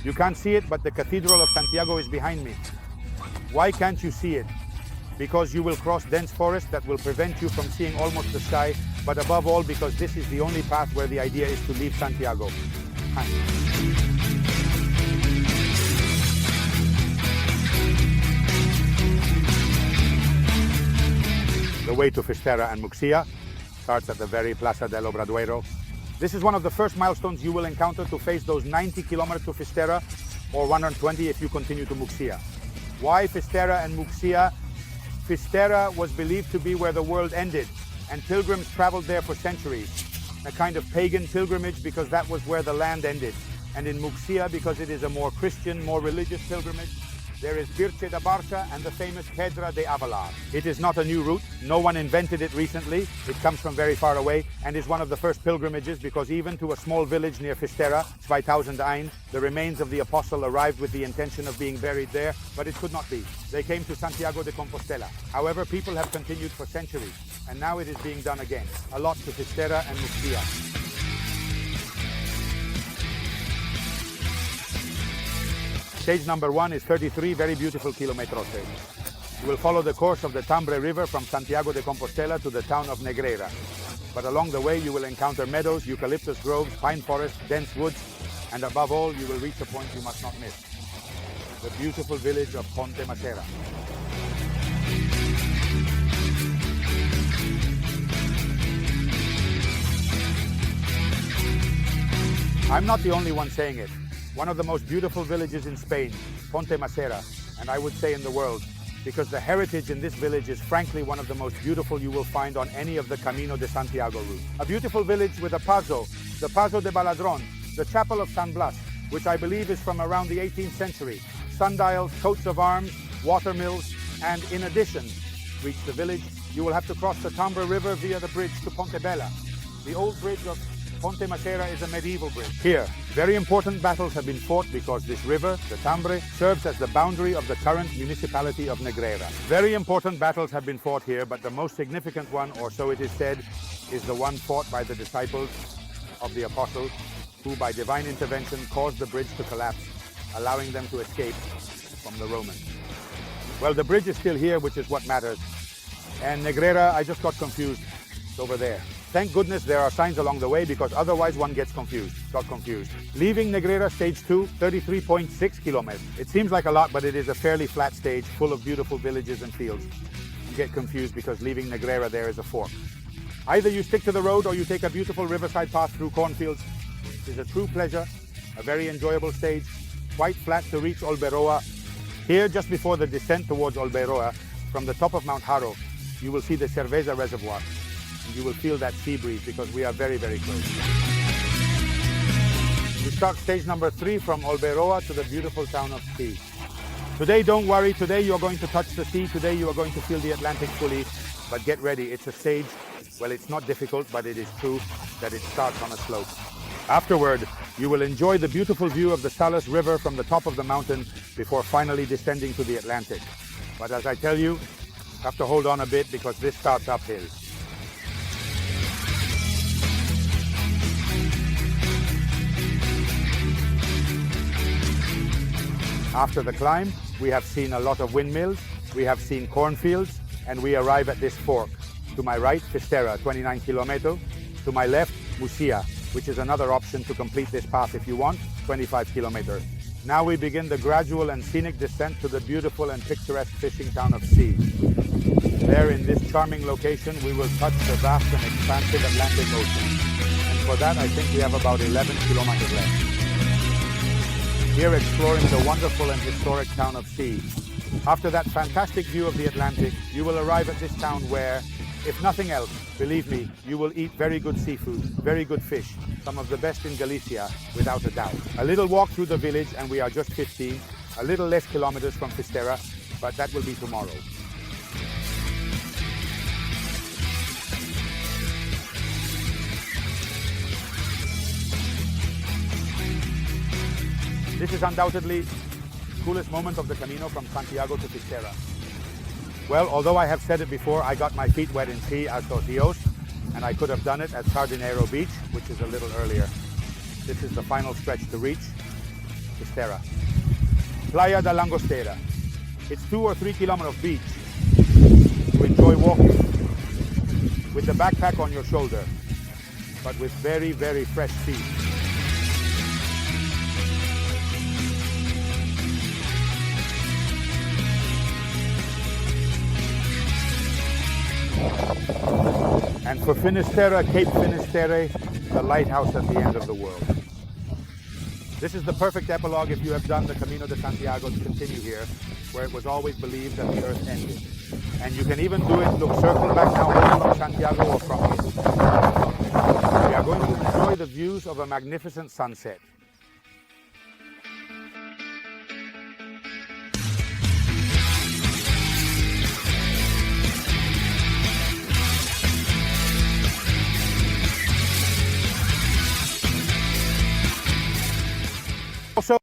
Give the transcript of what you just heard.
You can't see it, but the Cathedral of Santiago is behind me. Why can't you see it? Because you will cross dense forest that will prevent you from seeing almost the sky, but above all because this is the only path where the idea is to leave Santiago. The way to Fisterra and Muxia starts at the very Plaza del Obradoiro. This is one of the first milestones you will encounter to face those 90 kilometers to Fisterra, or 120 if you continue to Muxia. Why Fisterra and Muxia? Fisterra was believed to be where the world ended, and pilgrims traveled there for centuries. A kind of pagan pilgrimage because that was where the land ended. And in Muxia, because it is a more Christian, more religious pilgrimage, there is Birche da Barca and the famous Pedra de Avalar. It is not a new route. No one invented it recently. It comes from very far away and is one of the first pilgrimages because even to a small village near Fisterra, 2001, the remains of the apostle arrived with the intention of being buried there, but it could not be. They came to Santiago de Compostela. However, people have continued for centuries, and now it is being done again. A lot to Fisterra and Muxia. Stage number 1 is 33 very beautiful kilometros. You will follow the course of the Tambre River from Santiago de Compostela to the town of Negreira. But along the way you will encounter meadows, eucalyptus groves, pine forests, dense woods, and above all you will reach a point you must not miss. The beautiful village of Ponte Masera. I'm not the only one saying it. One of the most beautiful villages in Spain, Ponte Masera, and I would say in the world, because the heritage in this village is frankly one of the most beautiful you will find on any of the Camino de Santiago route. A beautiful village with a pazo, the Pazo de Baladron, the Chapel of San Blas, which I believe is from around the 18th century, sundials, coats of arms, water mills, and in addition, reach the village, you will have to cross the Tambre River via the bridge to Ponte Bella. The old bridge of Ponte Masera is a medieval bridge. Here, very important battles have been fought because this river, the Tambre, serves as the boundary of the current municipality of Negreira. Very important battles have been fought here, but the most significant one, or so it is said, is the one fought by the disciples of the apostle, who by divine intervention caused the bridge to collapse, allowing them to escape from the Romans. Well, the bridge is still here, which is what matters. And Negreira, I just got confused. It's over there. Thank goodness there are signs along the way because otherwise one gets confused. Got confused. Leaving Negreira stage 2, 33.6 kilometers. It seems like a lot, but it is a fairly flat stage full of beautiful villages and fields. You get confused because leaving Negreira there is a fork. Either you stick to the road or you take a beautiful riverside path through cornfields. It is a true pleasure, a very enjoyable stage, quite flat to reach Olveiroa. Here, just before the descent towards Olveiroa, from the top of Mount Haro, you will see the Cerveza Reservoir. And you will feel that sea breeze because we are very, very close. We start stage number 3 from Olveiroa to the beautiful town of Sea. Today, don't worry, today you are going to touch the sea, today you are going to feel the Atlantic fully, but get ready, it's a stage, well, it's not difficult, but it is true that it starts on a slope. Afterward, you will enjoy the beautiful view of the Salas River from the top of the mountain before finally descending to the Atlantic. But as I tell you have to hold on a bit because this starts uphill. After the climb, we have seen a lot of windmills, we have seen cornfields, and we arrive at this fork. To my right, Fisterra, 29 kilometers. To my left, Muxia, which is another option to complete this path if you want, 25 kilometers. Now we begin the gradual and scenic descent to the beautiful and picturesque fishing town of Sea. There in this charming location, we will touch the vast and expansive Atlantic Ocean. And for that, I think we have about 11 kilometers left. Here exploring the wonderful and historic town of Sea. After that fantastic view of the Atlantic, you will arrive at this town where, if nothing else, believe me, you will eat very good seafood, very good fish, some of the best in Galicia, without a doubt. A little walk through the village and we are just 15, a little less kilometers from Fisterra, but that will be tomorrow. This is undoubtedly the coolest moment of the Camino from Santiago to Fisterra. Well, although I have said it before, I got my feet wet in sea as Socios, and I could have done it at Sardinero Beach, which is a little earlier. This is the final stretch to reach. Fisterra. Playa da Langostera. It's 2 or 3 kilometers of beach to enjoy walking with the backpack on your shoulder, but with very, very fresh sea. And for Finisterre, Cape Finisterre, the lighthouse at the end of the world. This is the perfect epilogue if you have done the Camino de Santiago to continue here, where it was always believed that the earth ended. And you can even do it, look, circle back now, whether from Santiago or from here. We are going to enjoy the views of a magnificent sunset.